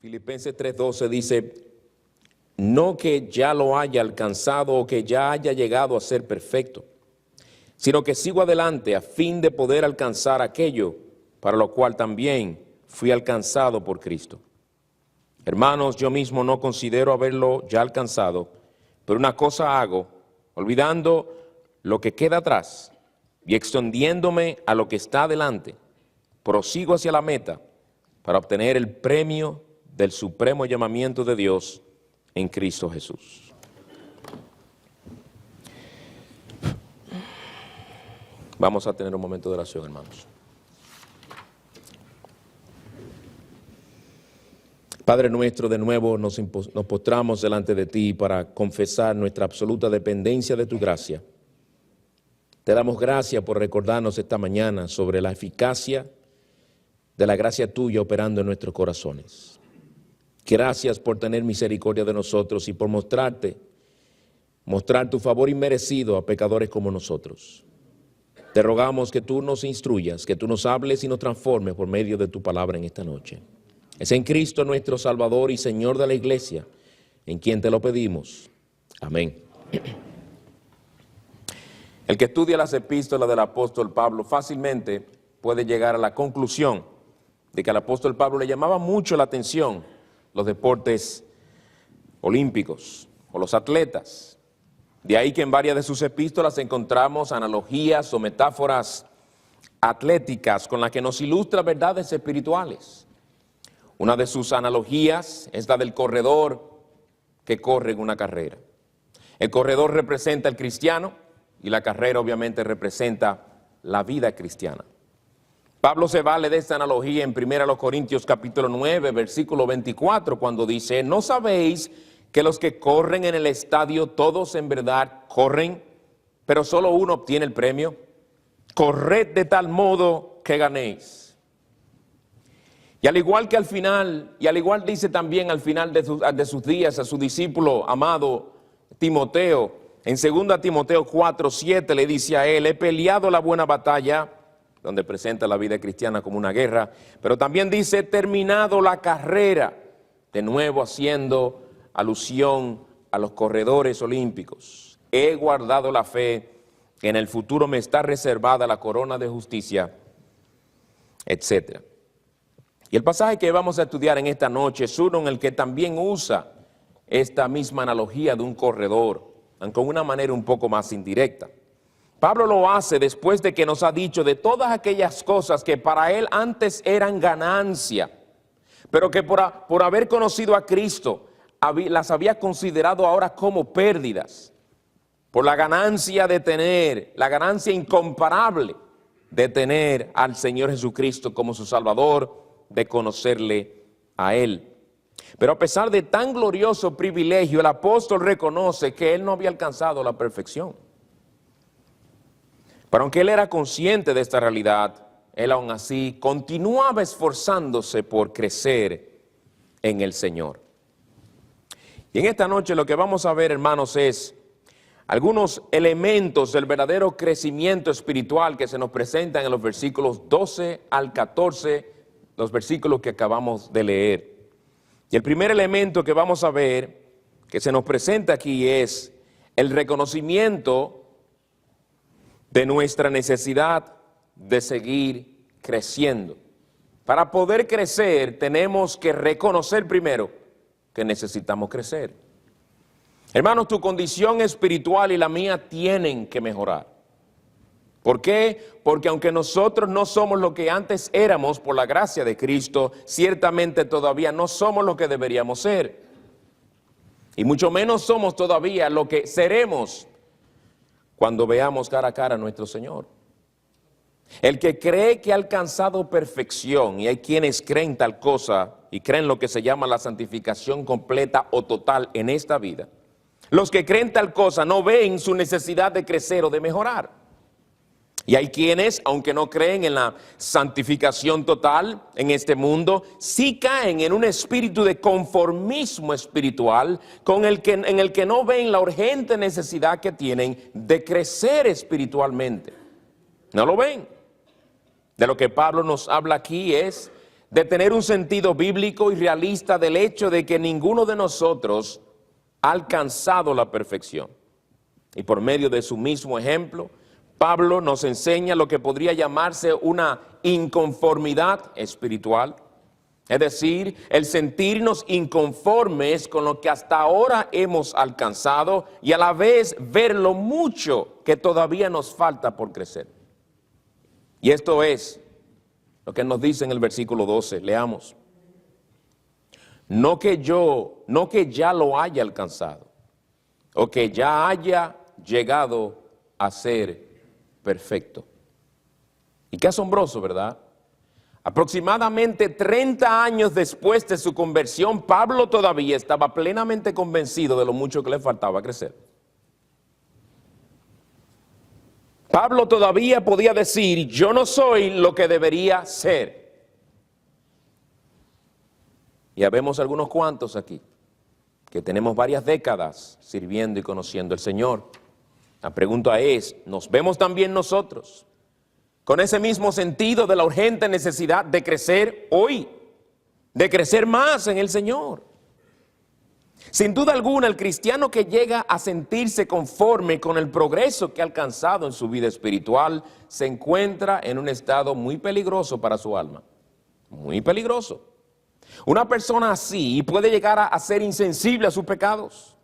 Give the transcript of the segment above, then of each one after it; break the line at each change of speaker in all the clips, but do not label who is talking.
Filipenses 3:12 dice, no que ya lo haya alcanzado o que ya haya llegado a ser perfecto, sino que sigo adelante a fin de poder alcanzar aquello para lo cual también fui alcanzado por Cristo. Hermanos, yo mismo no considero haberlo ya alcanzado, pero una cosa hago, olvidando lo que queda atrás y extendiéndome a lo que está adelante, prosigo hacia la meta para obtener el premio del supremo llamamiento de Dios en Cristo Jesús. Vamos a tener un momento de oración, hermanos. Padre nuestro, de nuevo nos postramos delante de ti para confesar nuestra absoluta dependencia de tu gracia. Te damos gracias por recordarnos esta mañana sobre la eficacia de la gracia tuya operando en nuestros corazones. Gracias por tener misericordia de nosotros y por mostrar tu favor inmerecido a pecadores como nosotros. Te rogamos que tú nos instruyas, que tú nos hables y nos transformes por medio de tu palabra en esta noche. Es en Cristo nuestro Salvador y Señor de la Iglesia, en quien te lo pedimos. Amén. El que estudia las epístolas del apóstol Pablo fácilmente puede llegar a la conclusión de que al apóstol Pablo le llamaba mucho la atención los deportes olímpicos o los atletas. De ahí que en varias de sus epístolas encontramos analogías o metáforas atléticas con las que nos ilustra verdades espirituales. Una de sus analogías es la del corredor que corre en una carrera. El corredor representa al cristiano y la carrera obviamente representa la vida cristiana. Pablo se vale de esta analogía en 1 Corintios capítulo 9, versículo 24, cuando dice, ¿no sabéis que los que corren en el estadio todos en verdad corren, pero solo uno obtiene el premio? Corred de tal modo que ganéis. Y al igual que al final, y al igual dice también al final de sus días a su discípulo amado Timoteo, en 2 Timoteo 4:7 le dice a él, he peleado la buena batalla, donde presenta la vida cristiana como una guerra, pero también dice, he terminado la carrera, de nuevo haciendo alusión a los corredores olímpicos. He guardado la fe, que en el futuro me está reservada la corona de justicia, etc. Y el pasaje que vamos a estudiar en esta noche es uno en el que también usa esta misma analogía de un corredor, aunque de una manera un poco más indirecta. Pablo lo hace después de que nos ha dicho de todas aquellas cosas que para él antes eran ganancia, pero que por haber conocido a Cristo las había considerado ahora como pérdidas, por la ganancia de tener, la ganancia incomparable de tener al Señor Jesucristo como su Salvador, de conocerle a Él. Pero a pesar de tan glorioso privilegio, el apóstol reconoce que él no había alcanzado la perfección. Pero aunque él era consciente de esta realidad, él aún así continuaba esforzándose por crecer en el Señor. Y en esta noche lo que vamos a ver, hermanos, es algunos elementos del verdadero crecimiento espiritual que se nos presentan en los versículos 12 al 14, los versículos que acabamos de leer. Y el primer elemento que vamos a ver, que se nos presenta aquí, es el reconocimiento de nuestra necesidad de seguir creciendo. Para poder crecer, tenemos que reconocer primero que necesitamos crecer. Hermanos, tu condición espiritual y la mía tienen que mejorar. ¿Por qué? Porque aunque nosotros no somos lo que antes éramos por la gracia de Cristo, ciertamente todavía no somos lo que deberíamos ser. Y mucho menos somos todavía lo que seremos cuando veamos cara a cara a nuestro Señor. El que cree que ha alcanzado perfección, y hay quienes creen tal cosa y creen lo que se llama la santificación completa o total en esta vida, los que creen tal cosa no ven su necesidad de crecer o de mejorar. Y hay quienes, aunque no creen en la santificación total en este mundo, sí caen en un espíritu de conformismo espiritual en el que no ven la urgente necesidad que tienen de crecer espiritualmente. No lo ven. De lo que Pablo nos habla aquí es de tener un sentido bíblico y realista del hecho de que ninguno de nosotros ha alcanzado la perfección. Y por medio de su mismo ejemplo, Pablo nos enseña lo que podría llamarse una inconformidad espiritual, es decir, el sentirnos inconformes con lo que hasta ahora hemos alcanzado y a la vez ver lo mucho que todavía nos falta por crecer. Y esto es lo que nos dice en el versículo 12, leamos. No que ya lo haya alcanzado, o que ya haya llegado a ser perfecto. Y qué asombroso, ¿verdad? Aproximadamente 30 años después de su conversión, Pablo todavía estaba plenamente convencido de lo mucho que le faltaba crecer. Pablo todavía podía decir, yo no soy lo que debería ser. Y habemos algunos cuantos aquí que tenemos varias décadas sirviendo y conociendo al Señor. La pregunta es, ¿nos vemos también nosotros con ese mismo sentido de la urgente necesidad de crecer hoy, de crecer más en el Señor? Sin duda alguna, el cristiano que llega a sentirse conforme con el progreso que ha alcanzado en su vida espiritual se encuentra en un estado muy peligroso para su alma, muy peligroso. Una persona así puede llegar a ser insensible a sus pecados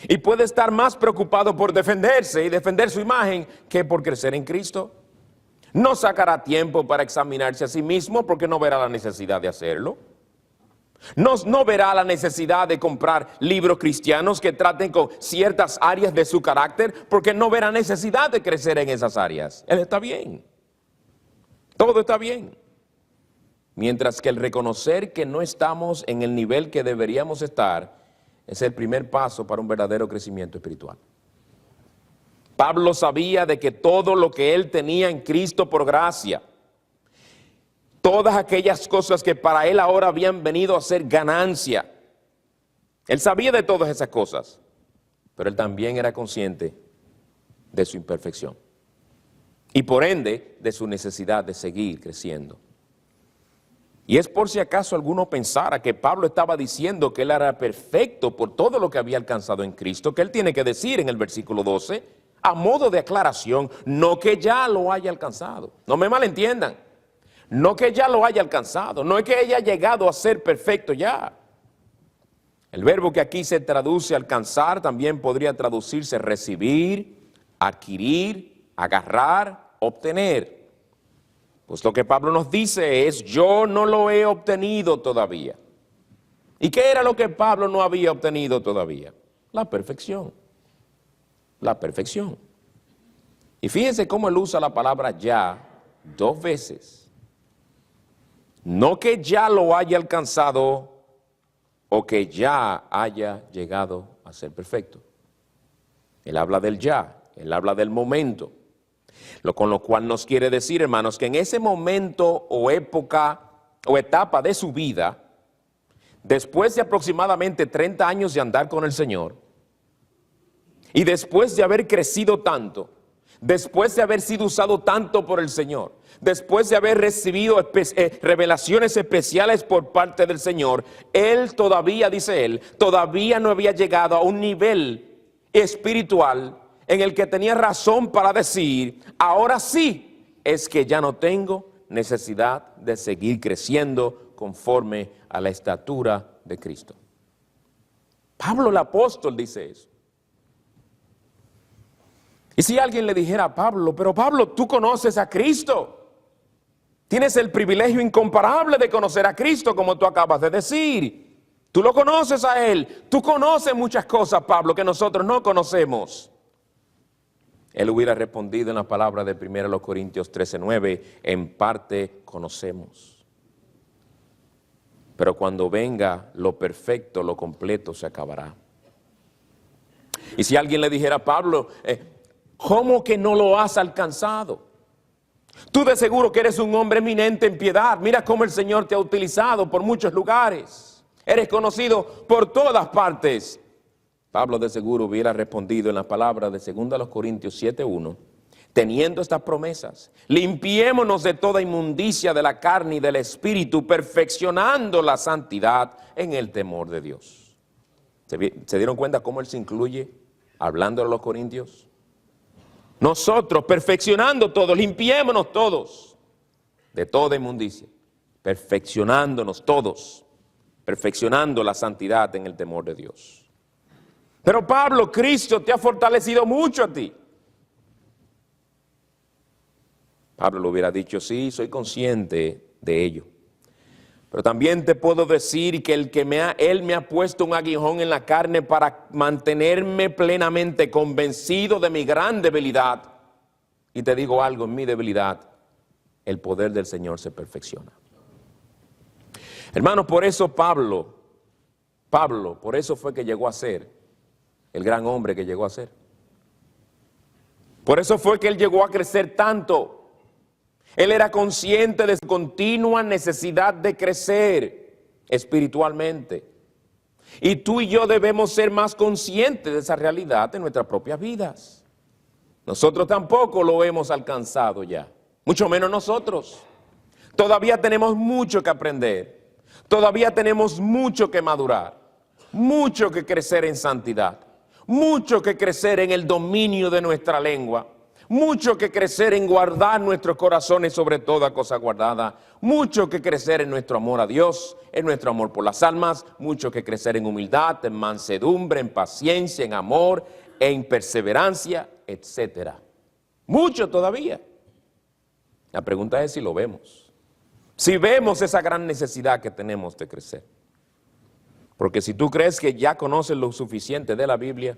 y puede estar más preocupado por defenderse y defender su imagen que por crecer en Cristo. No sacará tiempo para examinarse a sí mismo porque no verá la necesidad de hacerlo. No verá la necesidad de comprar libros cristianos que traten con ciertas áreas de su carácter porque no verá necesidad de crecer en esas áreas. Él está bien. Todo está bien. Mientras que el reconocer que no estamos en el nivel que deberíamos estar es el primer paso para un verdadero crecimiento espiritual. Pablo sabía de que todo lo que él tenía en Cristo por gracia, todas aquellas cosas que para él ahora habían venido a ser ganancia, él sabía de todas esas cosas, pero él también era consciente de su imperfección y por ende de su necesidad de seguir creciendo. Y es por si acaso alguno pensara que Pablo estaba diciendo que él era perfecto por todo lo que había alcanzado en Cristo, que él tiene que decir en el versículo 12, a modo de aclaración, no que ya lo haya alcanzado. No me malentiendan, no que ya lo haya alcanzado, no es que haya llegado a ser perfecto ya. El verbo que aquí se traduce alcanzar también podría traducirse recibir, adquirir, agarrar, obtener. Pues lo que Pablo nos dice es, yo no lo he obtenido todavía. ¿Y qué era lo que Pablo no había obtenido todavía? La perfección. La perfección. Y fíjense cómo él usa la palabra ya 2 veces. No que ya lo haya alcanzado o que ya haya llegado a ser perfecto. Él habla del ya, él habla del momento. Con lo cual nos quiere decir, hermanos, que en ese momento o época o etapa de su vida, después de aproximadamente 30 años de andar con el Señor, y después de haber crecido tanto, después de haber sido usado tanto por el Señor, después de haber recibido revelaciones especiales por parte del Señor, él todavía, dice él, todavía no había llegado a un nivel espiritual en el que tenía razón para decir, ahora sí es que ya no tengo necesidad de seguir creciendo conforme a la estatura de Cristo. Pablo el apóstol dice eso. Y si alguien le dijera a Pablo, pero Pablo, tú conoces a Cristo, tienes el privilegio incomparable de conocer a Cristo como tú acabas de decir, tú lo conoces a Él, tú conoces muchas cosas, Pablo, que nosotros no conocemos. Él hubiera respondido en la palabra de 1 Corintios 13:9, en parte conocemos. Pero cuando venga lo perfecto, lo completo se acabará. Y si alguien le dijera a Pablo, ¿cómo que no lo has alcanzado? Tú de seguro que eres un hombre eminente en piedad. Mira cómo el Señor te ha utilizado por muchos lugares. Eres conocido por todas partes. Pablo de seguro hubiera respondido en la palabra de 2 Corintios 7:1, Teniendo estas promesas, limpiémonos de toda inmundicia de la carne y del espíritu, perfeccionando la santidad en el temor de Dios. ¿Se dieron cuenta cómo él se incluye hablando a los corintios? Nosotros, perfeccionando todos, limpiémonos todos de toda inmundicia, perfeccionándonos todos, perfeccionando la santidad en el temor de Dios. Pero Pablo, Cristo te ha fortalecido mucho a ti. Pablo le hubiera dicho, sí, soy consciente de ello. Pero también te puedo decir que Él me ha puesto un aguijón en la carne para mantenerme plenamente convencido de mi gran debilidad. Y te digo algo, en mi debilidad, el poder del Señor se perfecciona. Hermanos, por eso Pablo, por eso fue que llegó a ser el gran hombre que llegó a ser. Por eso fue que él llegó a crecer tanto. Él era consciente de su continua necesidad de crecer espiritualmente. Y tú y yo debemos ser más conscientes de esa realidad en nuestras propias vidas. Nosotros tampoco lo hemos alcanzado ya, mucho menos nosotros. Todavía tenemos mucho que aprender, todavía tenemos mucho que madurar, mucho que crecer en santidad, mucho que crecer en el dominio de nuestra lengua. Mucho que crecer en guardar nuestros corazones sobre toda cosa guardada. Mucho que crecer en nuestro amor a Dios, en nuestro amor por las almas. Mucho que crecer en humildad, en mansedumbre, en paciencia, en amor, en perseverancia, etc. Mucho todavía. La pregunta es si lo vemos. Si vemos esa gran necesidad que tenemos de crecer. Porque si tú crees que ya conoces lo suficiente de la Biblia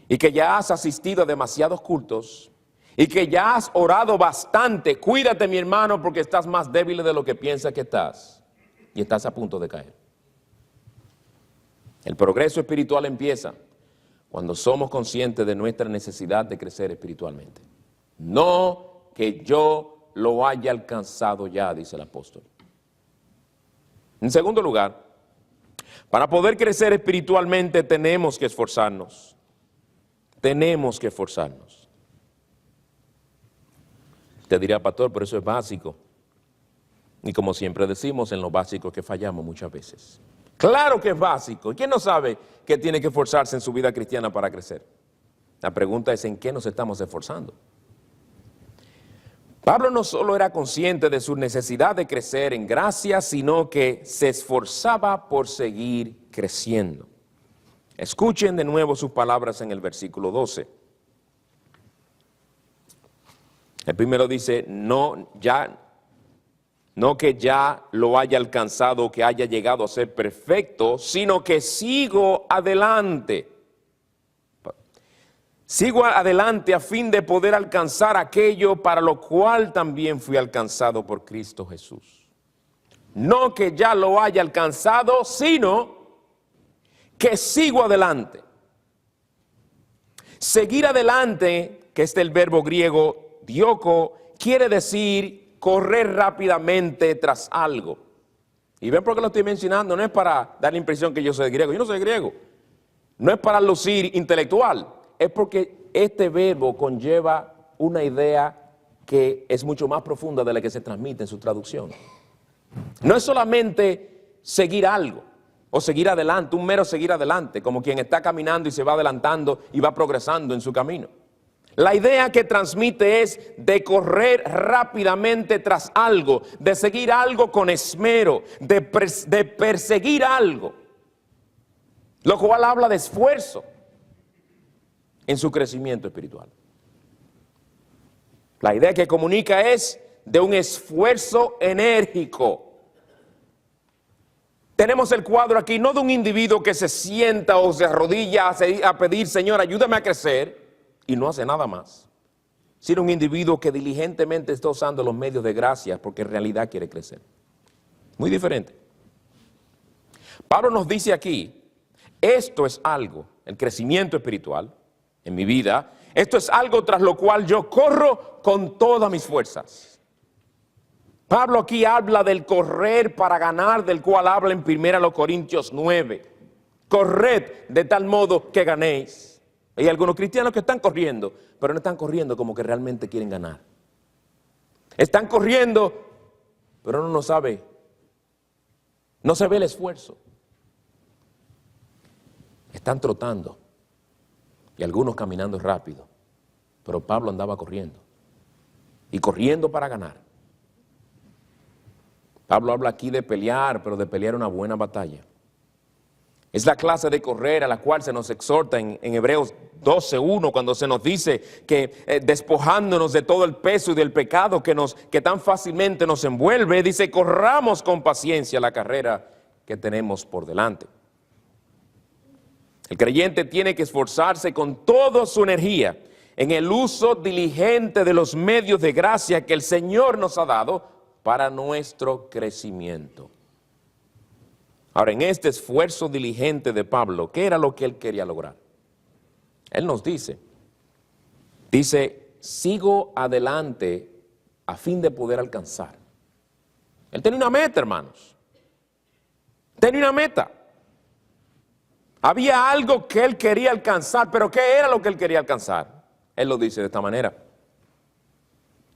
y que ya has asistido a demasiados cultos, y que ya has orado bastante, cuídate mi hermano porque estás más débil de lo que piensas que estás y estás a punto de caer. El progreso espiritual empieza cuando somos conscientes de nuestra necesidad de crecer espiritualmente. No que yo lo haya alcanzado ya, dice el apóstol. En segundo lugar, para poder crecer espiritualmente tenemos que esforzarnos. Tenemos que esforzarnos. Te diría, pastor, pero eso es básico. Y como siempre decimos, en lo básico que fallamos muchas veces. Claro que es básico. ¿Y quién no sabe que tiene que esforzarse en su vida cristiana para crecer? La pregunta es, ¿en qué nos estamos esforzando? Pablo no solo era consciente de su necesidad de crecer en gracia, sino que se esforzaba por seguir creciendo. Escuchen de nuevo sus palabras en el versículo 12. El primero dice, no que ya lo haya alcanzado, que haya llegado a ser perfecto, sino que sigo adelante. Sigo adelante a fin de poder alcanzar aquello para lo cual también fui alcanzado por Cristo Jesús. No que ya lo haya alcanzado, sino que sigo adelante. Seguir adelante, que es el verbo griego dioko, quiere decir correr rápidamente tras algo. Y ven por qué lo estoy mencionando, no es para dar la impresión que yo soy griego, yo no soy griego. No es para lucir intelectual, es porque este verbo conlleva una idea que es mucho más profunda de la que se transmite en su traducción. No es solamente seguir algo o seguir adelante, un mero seguir adelante, como quien está caminando y se va adelantando y va progresando en su camino. La idea que transmite es de correr rápidamente tras algo, de seguir algo con esmero, de perseguir algo, lo cual habla de esfuerzo en su crecimiento espiritual. La idea que comunica es de un esfuerzo enérgico. Tenemos el cuadro aquí no de un individuo que se sienta o se arrodilla a pedir, Señor, ayúdame a crecer, y no hace nada más, sino un individuo que diligentemente está usando los medios de gracia porque en realidad quiere crecer. Muy diferente. Pablo nos dice aquí, esto es algo, el crecimiento espiritual en mi vida, esto es algo tras lo cual yo corro con todas mis fuerzas. Pablo aquí habla del correr para ganar, del cual habla en 1 Corintios 9. Corred de tal modo que ganéis. Hay algunos cristianos que están corriendo, pero no están corriendo como que realmente quieren ganar. Están corriendo, pero uno no sabe, no se ve el esfuerzo. Están trotando y algunos caminando rápido, pero Pablo andaba corriendo y corriendo para ganar. Pablo habla aquí de pelear, pero de pelear una buena batalla. Es la clase de correr a la cual se nos exhorta en Hebreos 12:1, cuando se nos dice que despojándonos de todo el peso y del pecado que tan fácilmente nos envuelve, dice, corramos con paciencia la carrera que tenemos por delante. El creyente tiene que esforzarse con toda su energía en el uso diligente de los medios de gracia que el Señor nos ha dado para nuestro crecimiento. Ahora, en este esfuerzo diligente de Pablo, ¿qué era lo que él quería lograr? Él nos dice, sigo adelante a fin de poder alcanzar. Él tenía una meta, hermanos. Tenía una meta. Había algo que él quería alcanzar, pero ¿qué era lo que él quería alcanzar? Él lo dice de esta manera.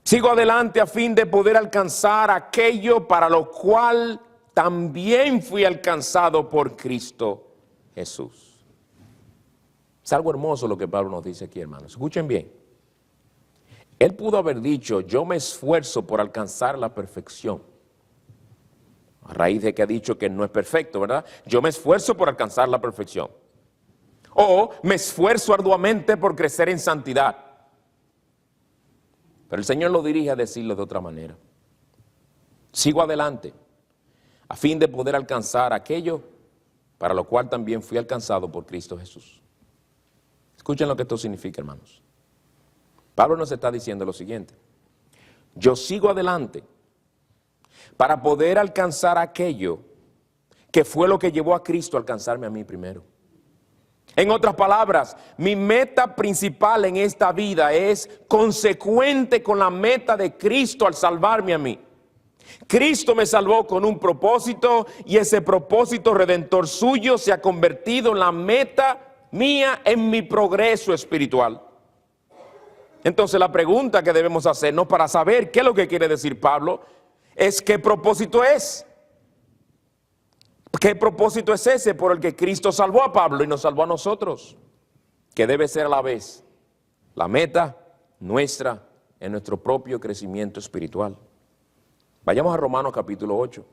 Sigo adelante a fin de poder alcanzar aquello para lo cual también fui alcanzado por Cristo Jesús. Es algo hermoso lo que Pablo nos dice aquí, hermanos. Escuchen bien. Él pudo haber dicho, yo me esfuerzo por alcanzar la perfección. A raíz de que ha dicho que no es perfecto, ¿verdad? Yo me esfuerzo por alcanzar la perfección. O me esfuerzo arduamente por crecer en santidad. Pero el Señor lo dirige a decirlo de otra manera. Sigo adelante a fin de poder alcanzar aquello para lo cual también fui alcanzado por Cristo Jesús. Escuchen lo que esto significa, hermanos. Pablo nos está diciendo lo siguiente. Yo sigo adelante para poder alcanzar aquello que fue lo que llevó a Cristo a alcanzarme a mí primero. En otras palabras, mi meta principal en esta vida es consecuente con la meta de Cristo al salvarme a mí. Cristo me salvó con un propósito y ese propósito redentor suyo se ha convertido en la meta mía en mi progreso espiritual. Entonces la pregunta que debemos hacernos para saber qué es lo que quiere decir Pablo es ¿qué propósito es? ¿Qué propósito es ese por el que Cristo salvó a Pablo y nos salvó a nosotros? Que debe ser a la vez la meta nuestra en nuestro propio crecimiento espiritual. Vayamos a Romanos capítulo 8.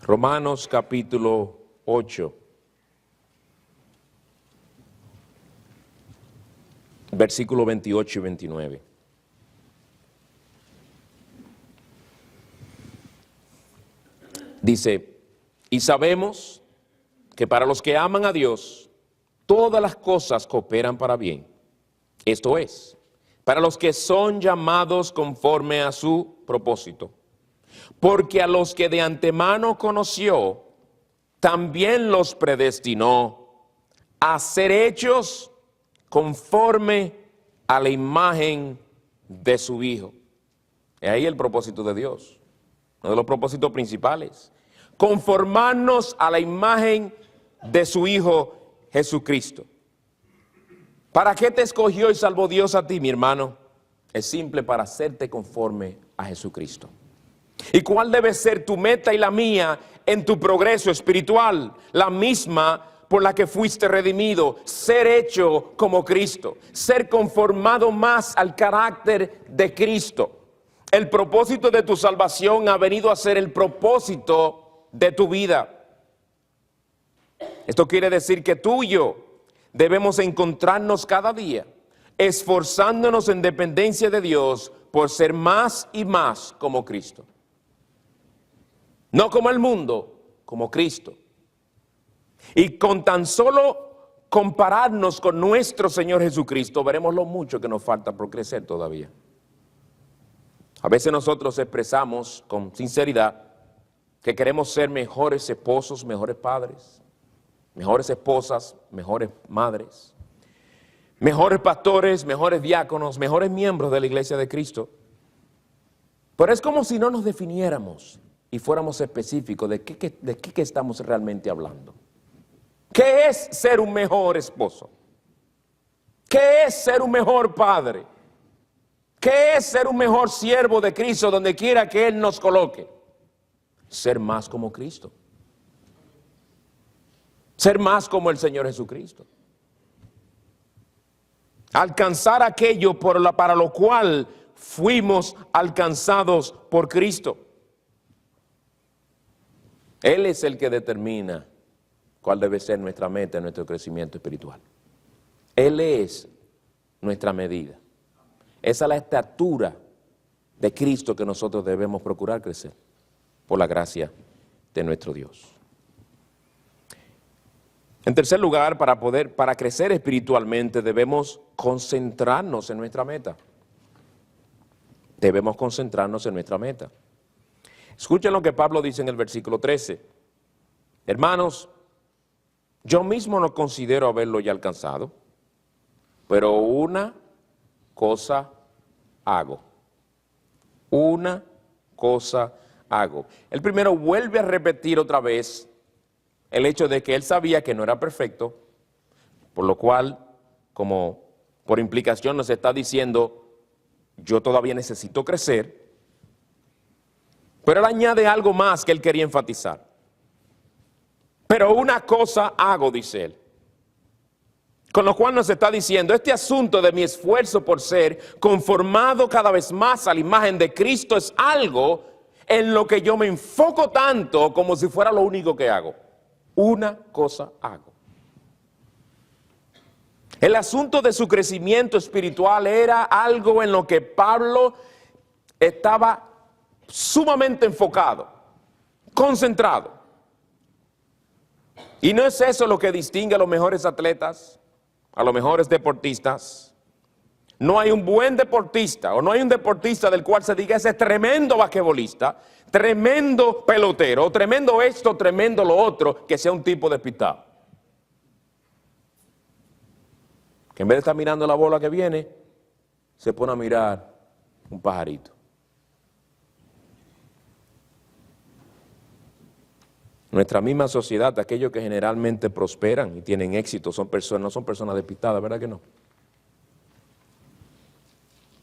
Romanos capítulo 8. Versículos 28 y 29. Dice, y sabemos que para los que aman a Dios, todas las cosas cooperan para bien. Esto es, para los que son llamados conforme a su propósito. Porque a los que de antemano conoció, también los predestinó a ser hechos conforme a la imagen de su Hijo. Es ahí el propósito de Dios, uno de los propósitos principales. Conformarnos a la imagen de su Hijo Jesucristo. ¿Para qué te escogió y salvó Dios a ti, mi hermano? Es simple, para hacerte conforme a Jesucristo. ¿Y cuál debe ser tu meta y la mía en tu progreso espiritual? La misma por la que fuiste redimido, ser hecho como Cristo, ser conformado más al carácter de Cristo. El propósito de tu salvación ha venido a ser el propósito de tu vida. Esto quiere decir que tú y yo debemos encontrarnos cada día, esforzándonos en dependencia de Dios por ser más y más como Cristo. No como el mundo, como Cristo. Y con tan solo compararnos con nuestro Señor Jesucristo, veremos lo mucho que nos falta por crecer todavía. A veces nosotros expresamos con sinceridad que queremos ser mejores esposos, mejores padres, mejores esposas, mejores madres, mejores pastores, mejores diáconos, mejores miembros de la Iglesia de Cristo. Pero es como si no nos definiéramos y fuéramos específicos de qué estamos realmente hablando. ¿Qué es ser un mejor esposo? ¿Qué es ser un mejor padre? ¿Qué es ser un mejor siervo de Cristo donde quiera que Él nos coloque? Ser más como Cristo. Ser más como el Señor Jesucristo. Alcanzar aquello para lo cual fuimos alcanzados por Cristo. Él es el que determina cuál debe ser nuestra meta, nuestro crecimiento espiritual. Él es nuestra medida. Esa es la estatura de Cristo que nosotros debemos procurar crecer, por la gracia de nuestro Dios. En tercer lugar, para crecer espiritualmente debemos concentrarnos en nuestra meta. Debemos concentrarnos en nuestra meta. Escuchen lo que Pablo dice en el versículo 13. Hermanos, yo mismo no considero haberlo ya alcanzado, pero una cosa hago. Una cosa hago. El primero vuelve a repetir otra vez el hecho de que él sabía que no era perfecto, por lo cual, como por implicación nos está diciendo, yo todavía necesito crecer, pero él añade algo más que él quería enfatizar. Pero una cosa hago, dice él. Con lo cual nos está diciendo, este asunto de mi esfuerzo por ser conformado cada vez más a la imagen de Cristo es algo en lo que yo me enfoco tanto como si fuera lo único que hago. Una cosa hago. El asunto de su crecimiento espiritual era algo en lo que Pablo estaba sumamente enfocado, concentrado. Y no es eso lo que distingue a los mejores atletas, a los mejores deportistas. No hay un buen deportista o no hay un deportista del cual se diga ese tremendo basquetbolista, tremendo pelotero, tremendo esto, tremendo lo otro, que sea un tipo despistado. Que en vez de estar mirando la bola que viene, se pone a mirar un pajarito. Nuestra misma sociedad, aquellos que generalmente prosperan y tienen éxito, no son personas despistadas, ¿verdad que no?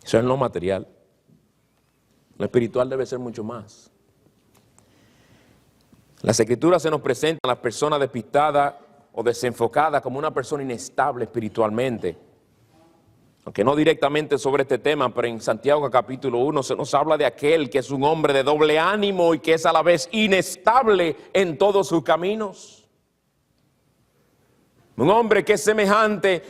Eso es lo material. Lo espiritual debe ser mucho más. Las Escrituras se nos presentan a las personas despistadas o desenfocadas como una persona inestable espiritualmente. Aunque no directamente sobre este tema, pero en Santiago capítulo 1 se nos habla de aquel que es un hombre de doble ánimo y que es a la vez inestable en todos sus caminos. Un hombre que es semejante,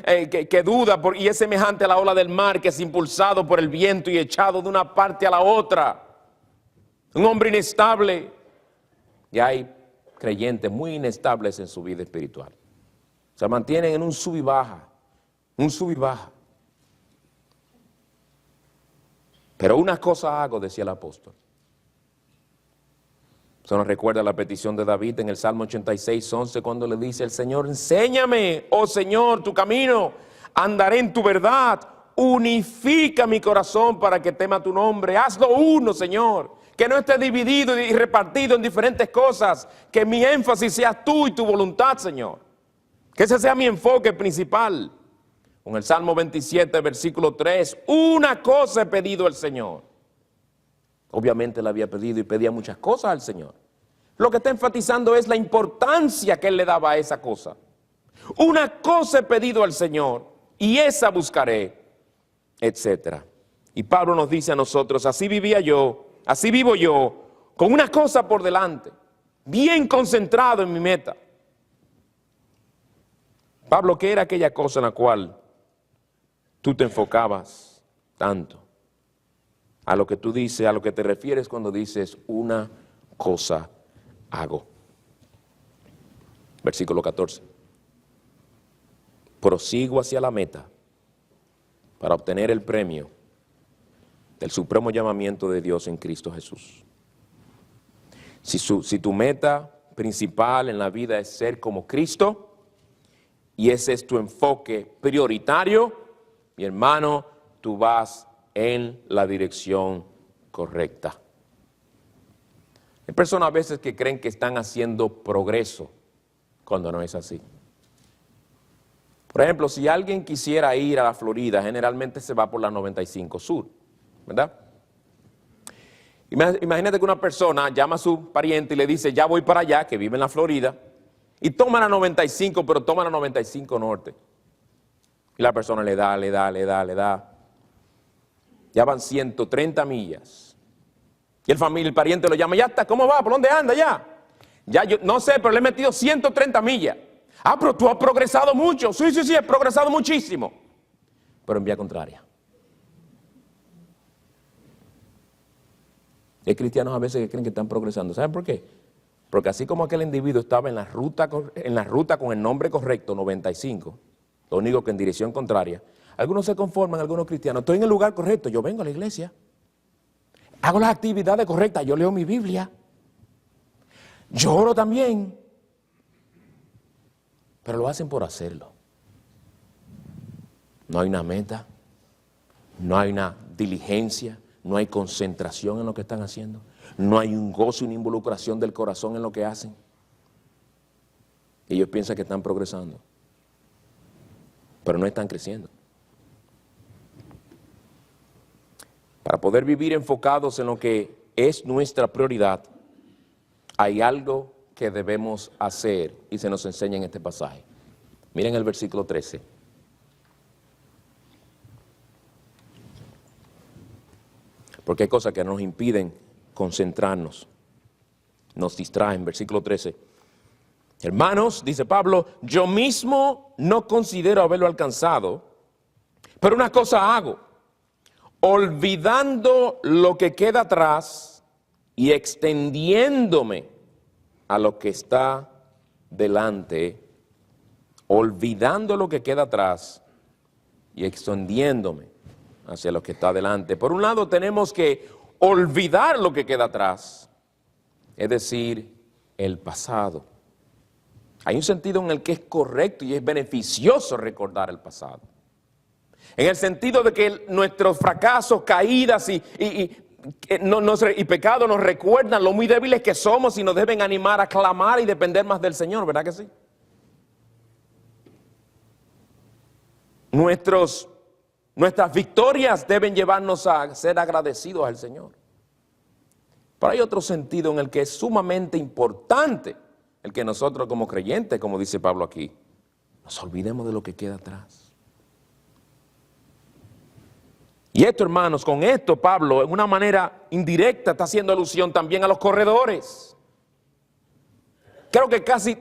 que duda y es semejante a la ola del mar que es impulsado por el viento y echado de una parte a la otra. Un hombre inestable. Y hay creyentes muy inestables en su vida espiritual. Se mantienen en un sub y baja, un sub y baja. Pero una cosa hago, decía el apóstol. Eso nos recuerda la petición de David en el Salmo 86:11, cuando le dice el Señor, enséñame, oh Señor, tu camino, andaré en tu verdad, unifica mi corazón para que tema tu nombre, hazlo uno, Señor, que no esté dividido y repartido en diferentes cosas, que mi énfasis sea tú y tu voluntad, Señor, que ese sea mi enfoque principal. Con el Salmo 27, versículo 3, una cosa he pedido al Señor. Obviamente le había pedido y pedía muchas cosas al Señor. Lo que está enfatizando es la importancia que él le daba a esa cosa. Una cosa he pedido al Señor y esa buscaré, etc. Y Pablo nos dice a nosotros, así vivía yo, así vivo yo, con una cosa por delante, bien concentrado en mi meta. Pablo, ¿qué era aquella cosa en la cual tú te enfocabas tanto? A lo que tú dices, a lo que te refieres cuando dices una cosa hago. Versículo 14. Prosigo hacia la meta para obtener el premio del supremo llamamiento de Dios en Cristo Jesús. Si tu meta principal en la vida es ser como Cristo, y ese es tu enfoque prioritario, mi hermano, tú vas en la dirección correcta. Hay personas a veces que creen que están haciendo progreso cuando no es así. Por ejemplo, si alguien quisiera ir a la Florida, generalmente se va por la 95 Sur, ¿verdad? Imagínate que una persona llama a su pariente y le dice, ya voy para allá, que vive en la Florida, y toma la 95, pero toma la 95 Norte. Y la persona le da. Ya van 130 millas. Y el pariente lo llama, ya está, ¿cómo va? ¿Por dónde anda ya? Ya yo no sé, pero le he metido 130 millas. Ah, pero tú has progresado mucho. Sí, he progresado muchísimo. Pero en vía contraria. Hay cristianos a veces que creen que están progresando. ¿Saben por qué? Porque así como aquel individuo estaba en la ruta con el nombre correcto, 95, lo único que en dirección contraria, algunos se conforman, algunos cristianos, estoy en el lugar correcto, yo vengo a la iglesia, hago las actividades correctas, yo leo mi Biblia, yo oro también, pero lo hacen por hacerlo. No hay una meta, no hay una diligencia, no hay concentración en lo que están haciendo, no hay un gozo y una involucración del corazón en lo que hacen. Ellos piensan que están progresando, pero no están creciendo. Para poder vivir enfocados en lo que es nuestra prioridad, hay algo que debemos hacer y se nos enseña en este pasaje. Miren el versículo 13. Porque hay cosas que nos impiden concentrarnos, nos distraen. Versículo 13. Hermanos, dice Pablo, yo mismo no considero haberlo alcanzado, pero una cosa hago, olvidando lo que queda atrás y extendiéndome a lo que está delante, olvidando lo que queda atrás y extendiéndome hacia lo que está delante. Por un lado tenemos que olvidar lo que queda atrás, es decir, el pasado. Hay un sentido en el que es correcto y es beneficioso recordar el pasado. En el sentido de que nuestros fracasos, caídas y pecados nos recuerdan lo muy débiles que somos y nos deben animar a clamar y depender más del Señor, ¿verdad que sí? Nuestras victorias deben llevarnos a ser agradecidos al Señor. Pero hay otro sentido en el que es sumamente importante el que nosotros como creyentes, como dice Pablo aquí, nos olvidemos de lo que queda atrás. Y esto, hermanos, con esto Pablo, en una manera indirecta, está haciendo alusión también a los corredores. Creo que casi,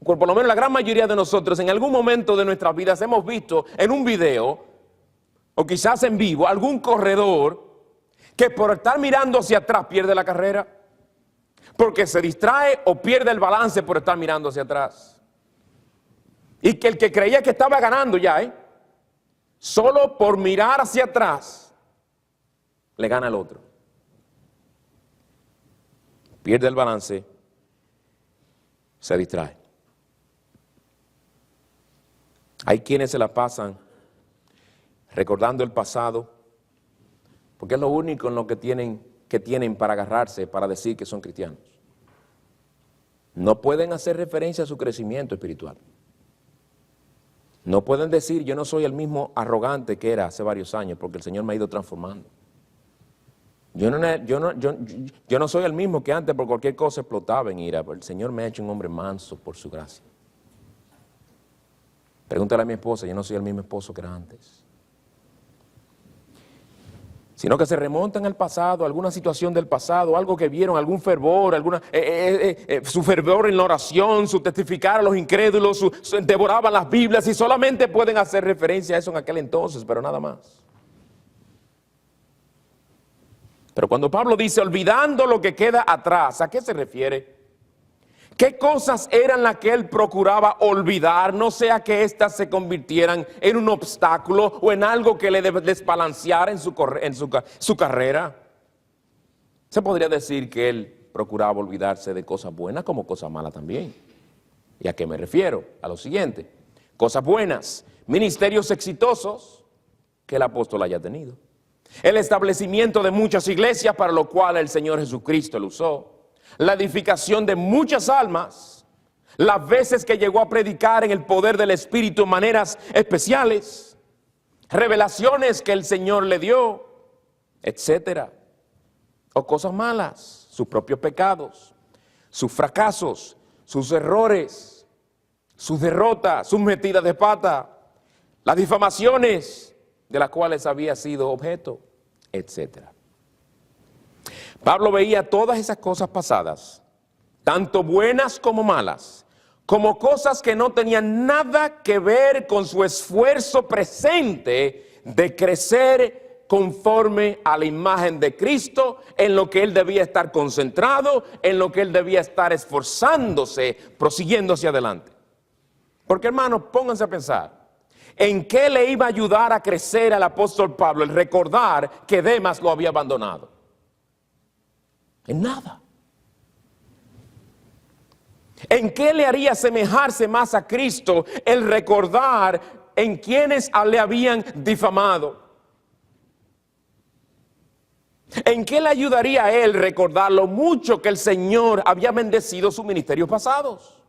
por lo menos la gran mayoría de nosotros, en algún momento de nuestras vidas hemos visto en un video, o quizás en vivo, algún corredor que por estar mirando hacia atrás pierde la carrera, porque se distrae o pierde el balance por estar mirando hacia atrás. Y que el que creía que estaba ganando ya, solo por mirar hacia atrás, le gana al otro. Pierde el balance, se distrae. Hay quienes se la pasan recordando el pasado, porque es lo único en lo que tienen para agarrarse, para decir que son cristianos. No pueden hacer referencia a su crecimiento espiritual. No pueden decir, yo no soy el mismo arrogante que era hace varios años, porque el Señor me ha ido transformando. Yo no soy el mismo que antes, por cualquier cosa explotaba en ira, pero el Señor me ha hecho un hombre manso por su gracia. Pregúntale a mi esposa, yo no soy el mismo esposo que era antes. Sino que se remontan al pasado, alguna situación del pasado, algo que vieron, algún fervor, su fervor en la oración, su testificar a los incrédulos, devoraban las Biblias y solamente pueden hacer referencia a eso en aquel entonces, pero nada más. Pero cuando Pablo dice olvidando lo que queda atrás, ¿a qué se refiere? ¿Qué cosas eran las que él procuraba olvidar, no sea que éstas se convirtieran en un obstáculo o en algo que le desbalanceara en su carrera? Se podría decir que él procuraba olvidarse de cosas buenas como cosas malas también. ¿Y a qué me refiero? A lo siguiente: cosas buenas, ministerios exitosos que el apóstol haya tenido, el establecimiento de muchas iglesias para lo cual el Señor Jesucristo lo usó, la edificación de muchas almas, las veces que llegó a predicar en el poder del Espíritu en maneras especiales, revelaciones que el Señor le dio, etcétera. O cosas malas, sus propios pecados, sus fracasos, sus errores, sus derrotas, sus metidas de pata, las difamaciones de las cuales había sido objeto, etcétera. Pablo veía todas esas cosas pasadas, tanto buenas como malas, como cosas que no tenían nada que ver con su esfuerzo presente de crecer conforme a la imagen de Cristo, en lo que él debía estar concentrado, en lo que él debía estar esforzándose, prosiguiendo hacia adelante. Porque, hermanos, pónganse a pensar, ¿en qué le iba a ayudar a crecer al apóstol Pablo el recordar que Demas lo había abandonado? En nada. ¿En qué le haría asemejarse más a Cristo el recordar en quienes le habían difamado? ¿En qué le ayudaría a él recordar lo mucho que el Señor había bendecido sus ministerios pasados?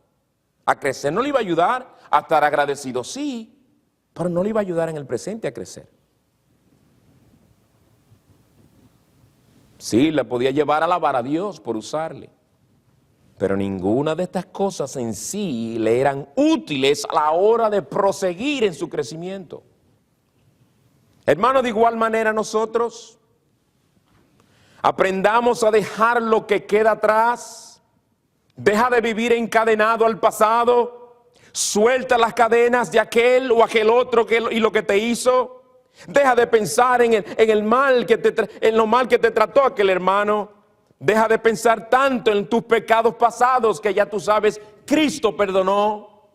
A crecer no le iba a ayudar, a estar agradecido sí, pero no le iba a ayudar en el presente a crecer. Sí, le podía llevar a alabar a Dios por usarle, pero ninguna de estas cosas en sí le eran útiles a la hora de proseguir en su crecimiento. Hermanos, de igual manera nosotros aprendamos a dejar lo que queda atrás. Deja de vivir encadenado al pasado. Suelta las cadenas de aquel o aquel otro y lo que te hizo. Deja de pensar en lo mal que te trató aquel hermano. Deja de pensar tanto en tus pecados pasados que ya tú sabes, Cristo perdonó.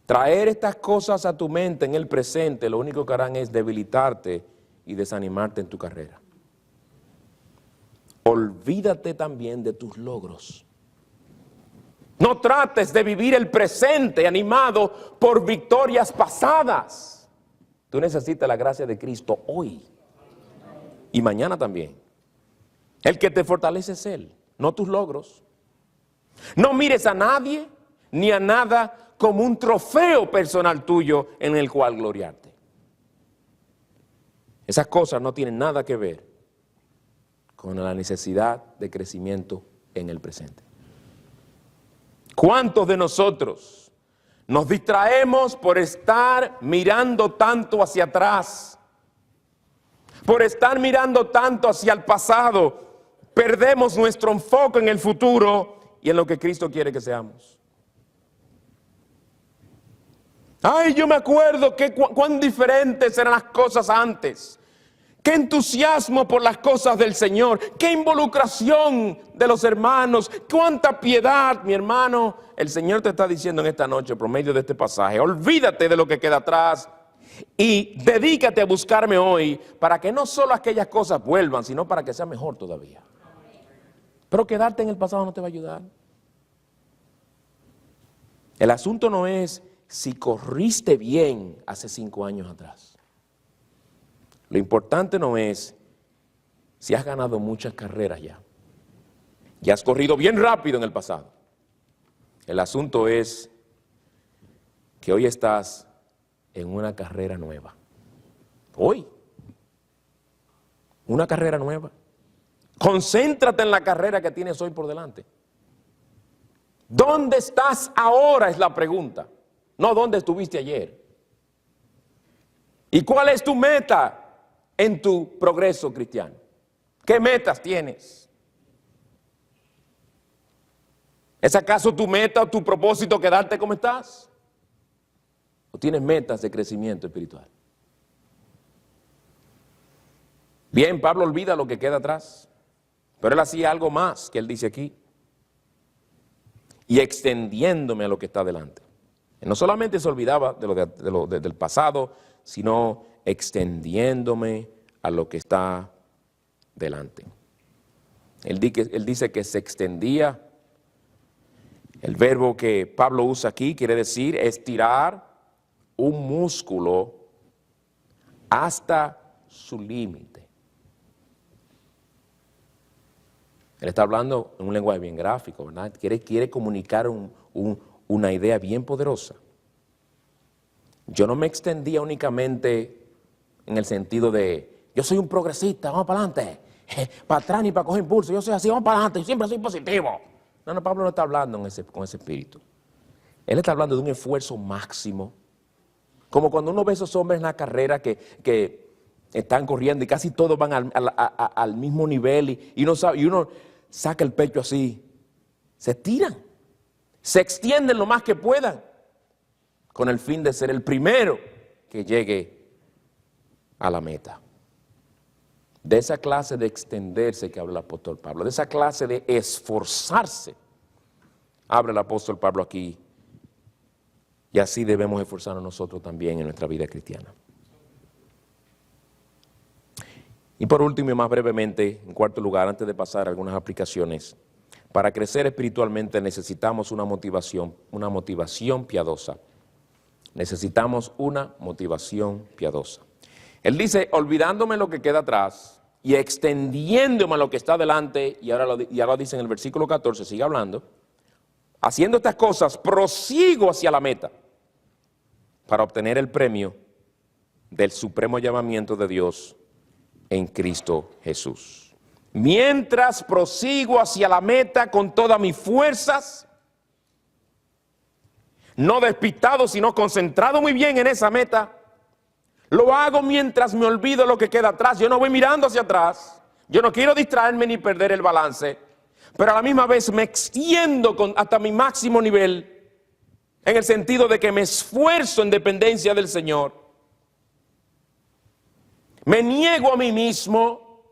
Traer estas cosas a tu mente en el presente, lo único que harán es debilitarte y desanimarte en tu carrera. Olvídate también de tus logros. No trates de vivir el presente animado por victorias pasadas. Tú necesitas la gracia de Cristo hoy y mañana también. El que te fortalece es Él, no tus logros. No mires a nadie ni a nada como un trofeo personal tuyo en el cual gloriarte. Esas cosas no tienen nada que ver con la necesidad de crecimiento en el presente. ¿Cuántos de nosotros nos distraemos por estar mirando tanto hacia atrás? Por estar mirando tanto hacia el pasado, perdemos nuestro enfoque en el futuro y en lo que Cristo quiere que seamos. Ay, yo me acuerdo que cuán diferentes eran las cosas antes. Qué entusiasmo por las cosas del Señor, qué involucración de los hermanos, cuánta piedad, mi hermano. El Señor te está diciendo en esta noche, por medio de este pasaje, olvídate de lo que queda atrás y dedícate a buscarme hoy para que no solo aquellas cosas vuelvan, sino para que sea mejor todavía. Pero quedarte en el pasado no te va a ayudar. El asunto no es si corriste bien hace 5 años atrás. Lo importante no es si has ganado muchas carreras ya. Ya has corrido bien rápido en el pasado. El asunto es que hoy estás en una carrera nueva. Hoy. Una carrera nueva. Concéntrate en la carrera que tienes hoy por delante. ¿Dónde estás ahora? Es la pregunta. No dónde estuviste ayer. ¿Y cuál es tu meta en tu progreso cristiano? ¿Qué metas tienes? ¿Es acaso tu meta o tu propósito quedarte como estás? ¿O tienes metas de crecimiento espiritual? Bien, Pablo olvida lo que queda atrás, pero él hacía algo más que él dice aquí. Y extendiéndome a lo que está delante. Él no solamente se olvidaba del pasado, sino extendiéndome a lo que está delante. Él dice que se extendía. El verbo que Pablo usa aquí quiere decir estirar un músculo hasta su límite. Él está hablando en un lenguaje bien gráfico, ¿verdad? Quiere comunicar una idea bien poderosa. Yo no me extendía únicamente en el sentido de, yo soy un progresista, vamos para adelante, para atrás ni para coger impulso, yo soy así, vamos para adelante, yo siempre soy positivo. No, Pablo no está hablando con ese espíritu. Él está hablando de un esfuerzo máximo. Como cuando uno ve a esos hombres en la carrera que están corriendo y casi todos van al mismo nivel y uno saca el pecho así, se tiran, se extienden lo más que puedan con el fin de ser el primero que llegue a la meta. De esa clase de extenderse que habla el apóstol Pablo, de esa clase de esforzarse, habla el apóstol Pablo aquí. Y así debemos esforzarnos nosotros también en nuestra vida cristiana. Y por último y más brevemente, en cuarto lugar, antes de pasar a algunas aplicaciones, para crecer espiritualmente necesitamos una motivación piadosa. Necesitamos una motivación piadosa. Él dice, olvidándome lo que queda atrás y extendiéndome a lo que está adelante, y ahora lo dice en el versículo 14, sigue hablando, haciendo estas cosas, prosigo hacia la meta para obtener el premio del supremo llamamiento de Dios en Cristo Jesús. Mientras prosigo hacia la meta con todas mis fuerzas, no despistado, sino concentrado muy bien en esa meta, lo hago mientras me olvido lo que queda atrás. Yo no voy mirando hacia atrás, yo no quiero distraerme ni perder el balance, pero a la misma vez me extiendo hasta mi máximo nivel, en el sentido de que me esfuerzo en dependencia del Señor. Me niego a mí mismo,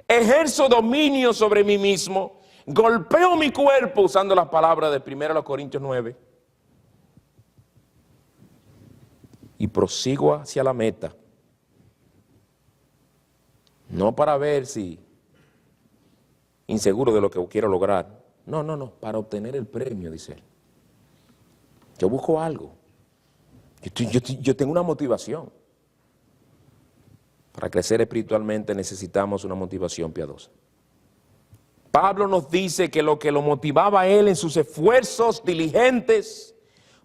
ejerzo dominio sobre mí mismo, golpeo mi cuerpo usando las palabras de 1 Corintios 9 y prosigo hacia la meta. No para ver si inseguro de lo que quiero lograr. No, para obtener el premio, dice él. Yo busco algo. Yo tengo una motivación. Para crecer espiritualmente necesitamos una motivación piadosa. Pablo nos dice que lo motivaba a él en sus esfuerzos diligentes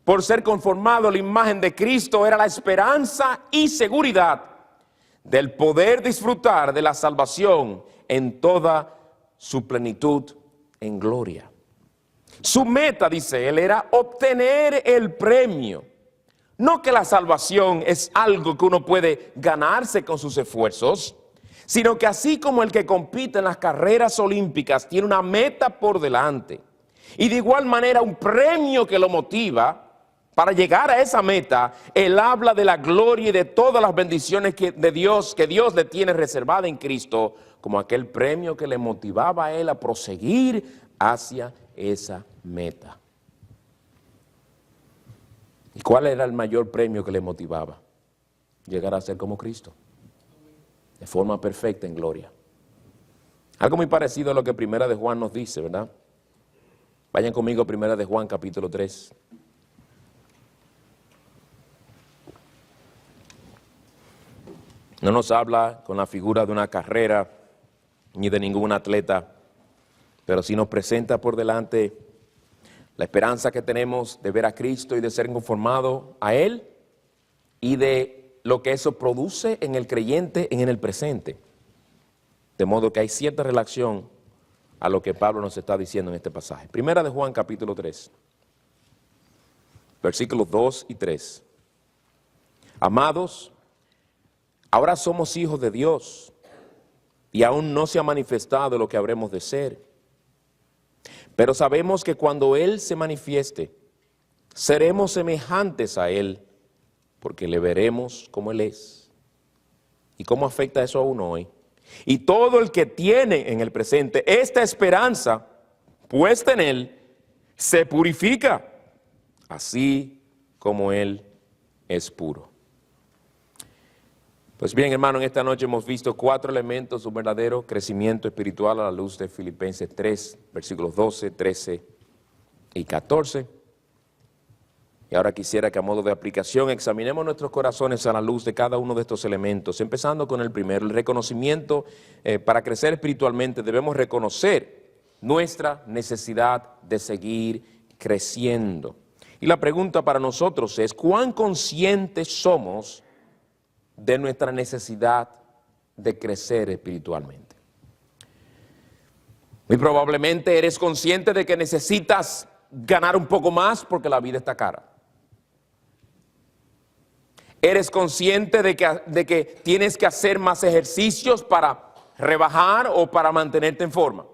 por ser conformado a la imagen de Cristo era la esperanza y seguridad del poder disfrutar de la salvación en toda su plenitud en gloria. Su meta, dice él, era obtener el premio. No que la salvación es algo que uno puede ganarse con sus esfuerzos, sino que así como el que compite en las carreras olímpicas tiene una meta por delante y de igual manera un premio que lo motiva para llegar a esa meta, él habla de la gloria y de todas las bendiciones que Dios le tiene reservada en Cristo, como aquel premio que le motivaba a él a proseguir hacia esa meta. ¿Y cuál era el mayor premio que le motivaba? Llegar a ser como Cristo, de forma perfecta en gloria. Algo muy parecido a lo que Primera de Juan nos dice, ¿verdad? Vayan conmigo a Primera de Juan, capítulo 3. No nos habla con la figura de una carrera ni de ningún atleta, pero sí nos presenta por delante la esperanza que tenemos de ver a Cristo y de ser conformado a Él y de lo que eso produce en el creyente en el presente. De modo que hay cierta relación a lo que Pablo nos está diciendo en este pasaje. Primera de Juan, capítulo 3, versículos 2 y 3. Amados, ahora somos hijos de Dios y aún no se ha manifestado lo que habremos de ser. Pero sabemos que cuando Él se manifieste, seremos semejantes a Él, porque le veremos como Él es. ¿Y cómo afecta eso a uno hoy? Y todo el que tiene en el presente esta esperanza puesta en Él, se purifica, así como Él es puro. Pues bien, hermano, en esta noche hemos visto 4 elementos de un verdadero crecimiento espiritual a la luz de Filipenses 3, versículos 12, 13 y 14. Y ahora quisiera que a modo de aplicación examinemos nuestros corazones a la luz de cada uno de estos elementos, empezando con el primero, el reconocimiento. Para crecer espiritualmente debemos reconocer nuestra necesidad de seguir creciendo. Y la pregunta para nosotros es, ¿cuán conscientes somos de nuestra necesidad de crecer espiritualmente? Muy probablemente eres consciente de que necesitas ganar un poco más porque la vida está cara. Eres consciente de que tienes que hacer más ejercicios para rebajar o para mantenerte en forma.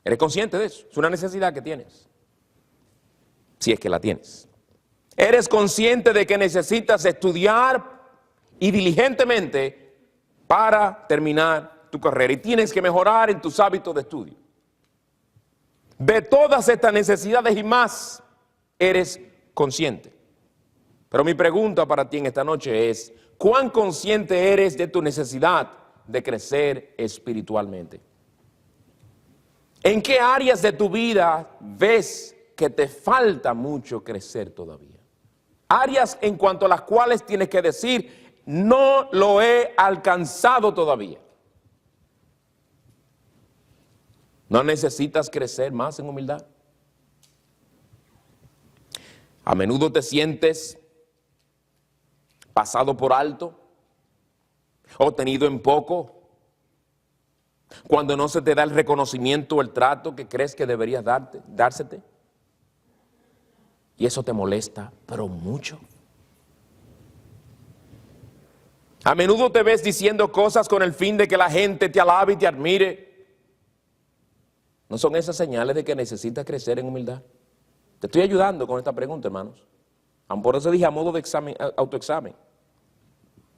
Eres consciente de eso, es una necesidad que tienes, si es que la tienes. Eres consciente de que necesitas estudiar y diligentemente para terminar tu carrera y tienes que mejorar en tus hábitos de estudio. De todas estas necesidades y más, eres consciente. Pero mi pregunta para ti en esta noche es, ¿cuán consciente eres de tu necesidad de crecer espiritualmente? ¿En qué áreas de tu vida ves que te falta mucho crecer todavía? Áreas en cuanto a las cuales tienes que decir, no lo he alcanzado todavía. ¿No necesitas crecer más en humildad? A menudo te sientes pasado por alto o tenido en poco cuando no se te da el reconocimiento o el trato que crees que deberías dársete. Y eso te molesta, pero mucho. A menudo te ves diciendo cosas con el fin de que la gente te alabe y te admire. ¿No son esas señales de que necesitas crecer en humildad? Te estoy ayudando con esta pregunta, hermanos. Por eso dije a modo de examen, autoexamen.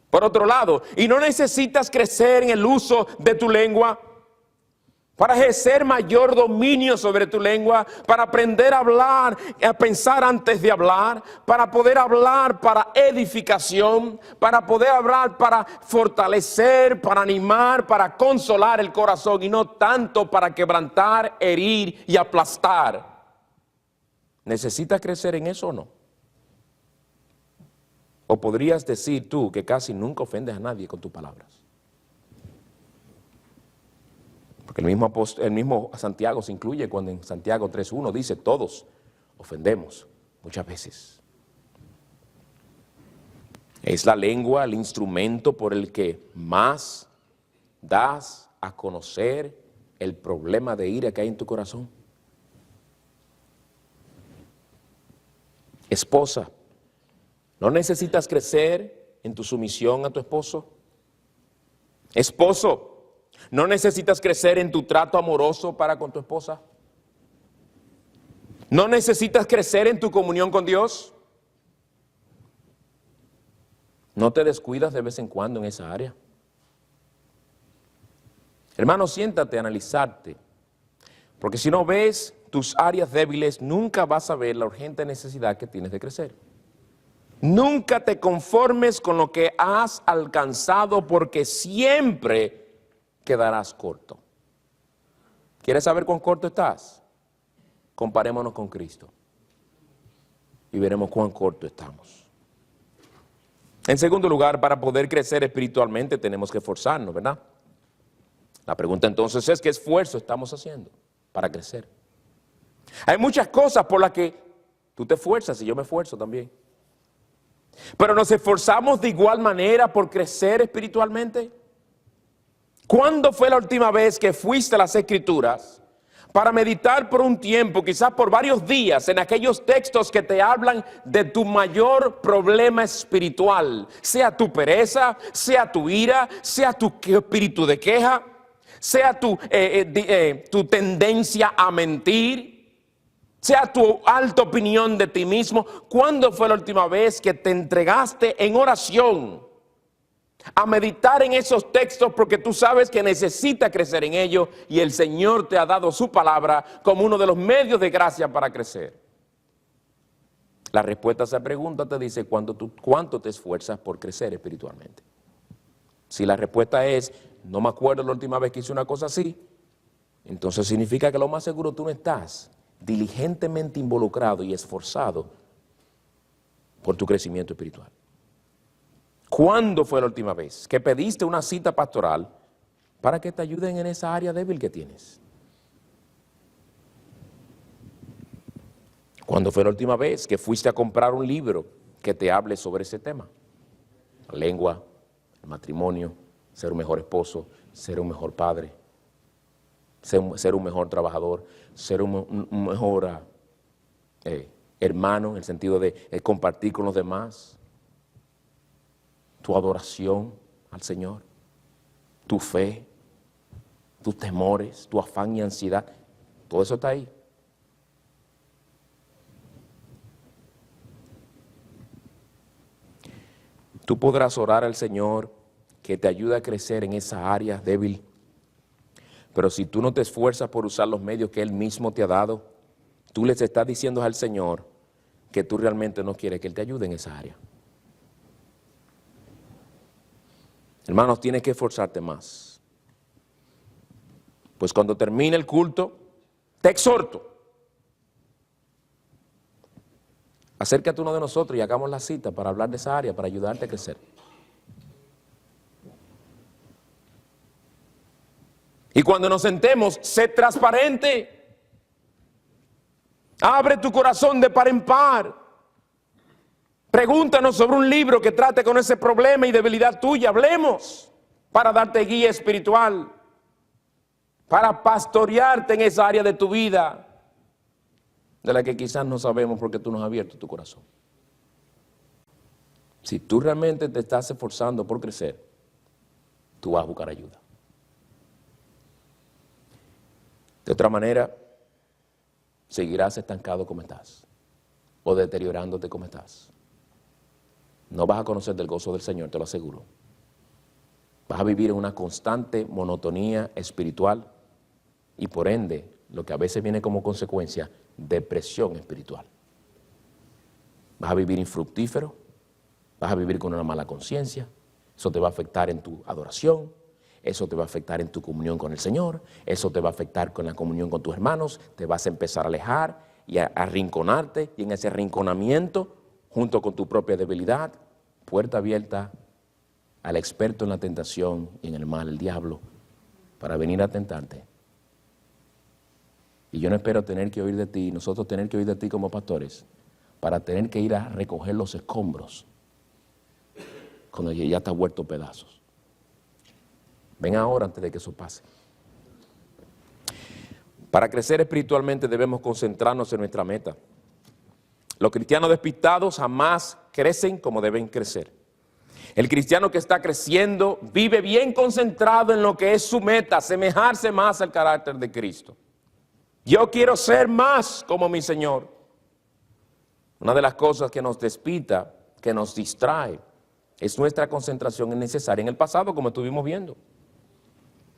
Por otro lado, y no necesitas crecer en el uso de tu lengua para ejercer mayor dominio sobre tu lengua, para aprender a hablar, a pensar antes de hablar, para poder hablar para edificación, para poder hablar para fortalecer, para animar, para consolar el corazón y no tanto para quebrantar, herir y aplastar. ¿Necesitas crecer en eso o no? ¿O podrías decir tú que casi nunca ofendes a nadie con tus palabras? Porque el mismo Santiago se incluye cuando en Santiago 3:1 dice, todos ofendemos muchas veces. Es la lengua el instrumento por el que más das a conocer el problema de ira que hay en tu corazón. Esposa, ¿no necesitas crecer en tu sumisión a tu esposo? Esposo, ¿no necesitas crecer en tu trato amoroso para con tu esposa? ¿No necesitas crecer en tu comunión con Dios? ¿No te descuidas de vez en cuando en esa área? Hermano, siéntate a analizarte, porque si no ves tus áreas débiles, nunca vas a ver la urgente necesidad que tienes de crecer. Nunca te conformes con lo que has alcanzado, porque siempre quedarás corto. ¿Quieres saber cuán corto estás? Comparémonos con Cristo y veremos cuán corto estamos. En segundo lugar, para poder crecer espiritualmente tenemos que esforzarnos, ¿verdad? La pregunta entonces es, ¿qué esfuerzo estamos haciendo para crecer? Hay muchas cosas por las que tú te esfuerzas y yo me esfuerzo también. Pero ¿nos esforzamos de igual manera por crecer espiritualmente? ¿Cuándo fue la última vez que fuiste a las Escrituras para meditar por un tiempo, quizás por varios días, en aquellos textos que te hablan de tu mayor problema espiritual? Sea tu pereza, sea tu ira, sea tu espíritu de queja, sea tu tendencia a mentir, sea tu alta opinión de ti mismo. ¿Cuándo fue la última vez que te entregaste en oración a meditar en esos textos, porque tú sabes que necesitas crecer en ellos y el Señor te ha dado su palabra como uno de los medios de gracia para crecer? La respuesta a esa pregunta te dice cuánto te esfuerzas por crecer espiritualmente. Si la respuesta es, no me acuerdo la última vez que hice una cosa así, entonces significa que lo más seguro tú no estás diligentemente involucrado y esforzado por tu crecimiento espiritual. ¿Cuándo fue la última vez que pediste una cita pastoral para que te ayuden en esa área débil que tienes? ¿Cuándo fue la última vez que fuiste a comprar un libro que te hable sobre ese tema? La lengua, el matrimonio, ser un mejor esposo, ser un mejor padre, ser un mejor trabajador, ser un mejor hermano en el sentido de compartir con los demás. Tu adoración al Señor, tu fe, tus temores, tu afán y ansiedad, todo eso está ahí. Tú podrás orar al Señor que te ayude a crecer en esa área débil, pero si tú no te esfuerzas por usar los medios que Él mismo te ha dado, tú les estás diciendo al Señor que tú realmente no quieres que Él te ayude en esa área. Hermanos, tienes que esforzarte más. Pues cuando termine el culto, te exhorto. Acércate a uno de nosotros y hagamos la cita para hablar de esa área, para ayudarte a crecer. Y cuando nos sentemos, sé transparente. Abre tu corazón de par en par. Pregúntanos sobre un libro que trate con ese problema y debilidad tuya. Hablemos para darte guía espiritual, para pastorearte en esa área de tu vida, de la que quizás no sabemos porque tú no has abierto tu corazón. Si tú realmente te estás esforzando por crecer, tú vas a buscar ayuda. De otra manera, seguirás estancado como estás o deteriorándote como estás. No vas a conocer del gozo del Señor, te lo aseguro. Vas a vivir en una constante monotonía espiritual y por ende, lo que a veces viene como consecuencia, depresión espiritual. Vas a vivir infructífero, vas a vivir con una mala conciencia, eso te va a afectar en tu adoración, eso te va a afectar en tu comunión con el Señor, eso te va a afectar con la comunión con tus hermanos, te vas a empezar a alejar y a arrinconarte, y en ese arrinconamiento, junto con tu propia debilidad, puerta abierta al experto en la tentación y en el mal, el diablo, para venir a tentarte. Y yo no espero tener que oír de ti, nosotros tener que oír de ti como pastores, para tener que ir a recoger los escombros cuando ya está vuelto pedazos. Ven ahora antes de que eso pase. Para crecer espiritualmente debemos concentrarnos en nuestra meta. Los cristianos despistados jamás crecen como deben crecer. El cristiano que está creciendo vive bien concentrado en lo que es su meta, asemejarse más al carácter de Cristo. Yo quiero ser más como mi Señor. Una de las cosas que nos despista, que nos distrae, es nuestra concentración innecesaria en el pasado, como estuvimos viendo.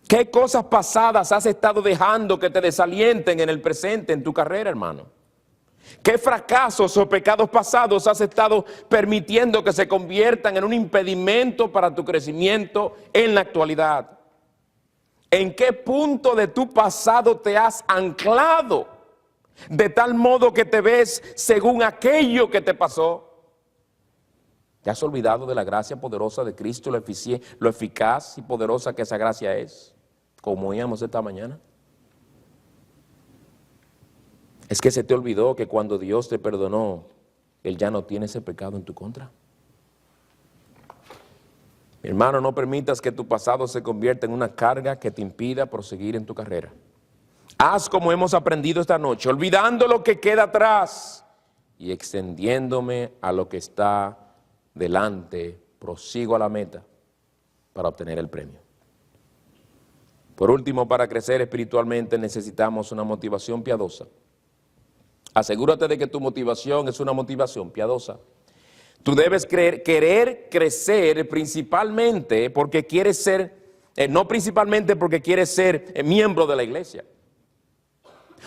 ¿Qué cosas pasadas has estado dejando que te desalienten en el presente, en tu carrera, hermano? ¿Qué fracasos o pecados pasados has estado permitiendo que se conviertan en un impedimento para tu crecimiento en la actualidad? ¿En qué punto de tu pasado te has anclado de tal modo que te ves según aquello que te pasó? ¿Te has olvidado de la gracia poderosa de Cristo, lo eficaz y poderosa que esa gracia es? Como oíamos esta mañana. ¿Es que se te olvidó que cuando Dios te perdonó, Él ya no tiene ese pecado en tu contra? Mi hermano, no permitas que tu pasado se convierta en una carga que te impida proseguir en tu carrera. Haz como hemos aprendido esta noche, olvidando lo que queda atrás y extendiéndome a lo que está delante, prosigo a la meta para obtener el premio. Por último, para crecer espiritualmente necesitamos una motivación piadosa. Asegúrate de que tu motivación es una motivación piadosa. Tú debes querer crecer principalmente porque quieres ser, no principalmente porque quieres ser miembro de la iglesia.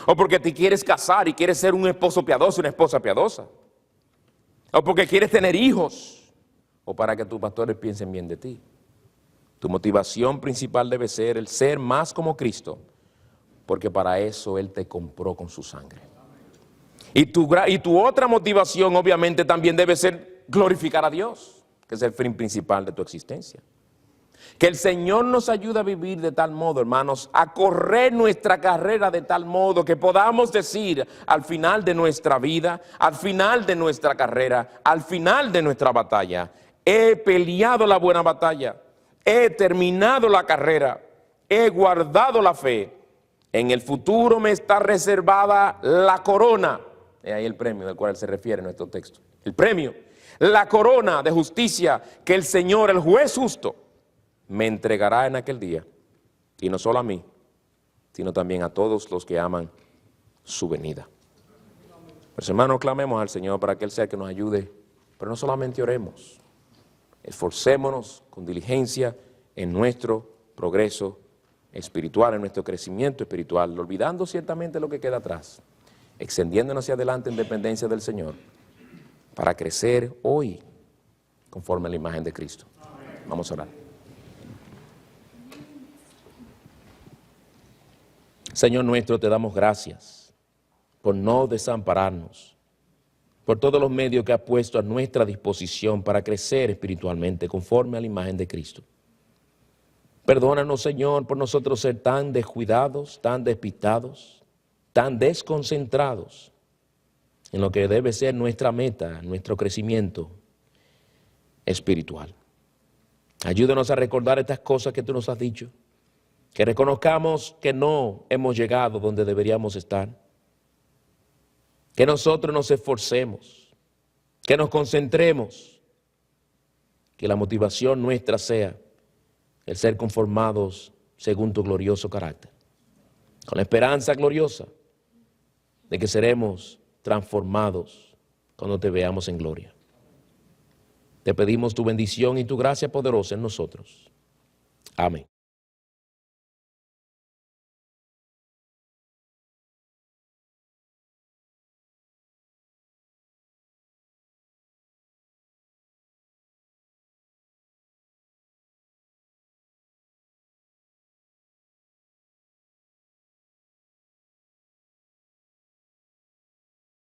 O porque te quieres casar y quieres ser un esposo piadoso, una esposa piadosa. O porque quieres tener hijos. O para que tus pastores piensen bien de ti. Tu motivación principal debe ser el ser más como Cristo, porque para eso Él te compró con su sangre. Y tu otra motivación obviamente también debe ser glorificar a Dios, que es el fin principal de tu existencia. Que el Señor nos ayude a vivir de tal modo, hermanos, a correr nuestra carrera de tal modo que podamos decir al final de nuestra vida, al final de nuestra carrera, al final de nuestra batalla: he peleado la buena batalla, he terminado la carrera, he guardado la fe. En el futuro me está reservada la corona. Es ahí el premio del cual se refiere nuestro texto. El premio, la corona de justicia que el Señor, el juez justo, me entregará en aquel día. Y no solo a mí, sino también a todos los que aman su venida. Pues hermanos, clamemos al Señor para que Él sea el que nos ayude. Pero no solamente oremos, esforcémonos con diligencia en nuestro progreso espiritual, en nuestro crecimiento espiritual, olvidando ciertamente lo que queda atrás, extendiéndonos hacia adelante en dependencia del Señor, para crecer hoy conforme a la imagen de Cristo. Vamos a orar. Señor nuestro, te damos gracias por no desampararnos, por todos los medios que has puesto a nuestra disposición para crecer espiritualmente conforme a la imagen de Cristo. Perdónanos, Señor, por nosotros ser tan descuidados, tan despistados, tan desconcentrados en lo que debe ser nuestra meta, nuestro crecimiento espiritual. Ayúdanos a recordar estas cosas que tú nos has dicho, que reconozcamos que no hemos llegado donde deberíamos estar, que nosotros nos esforcemos, que nos concentremos, que la motivación nuestra sea el ser conformados según tu glorioso carácter, con la esperanza gloriosa de que seremos transformados cuando te veamos en gloria. Te pedimos tu bendición y tu gracia poderosa en nosotros. Amén.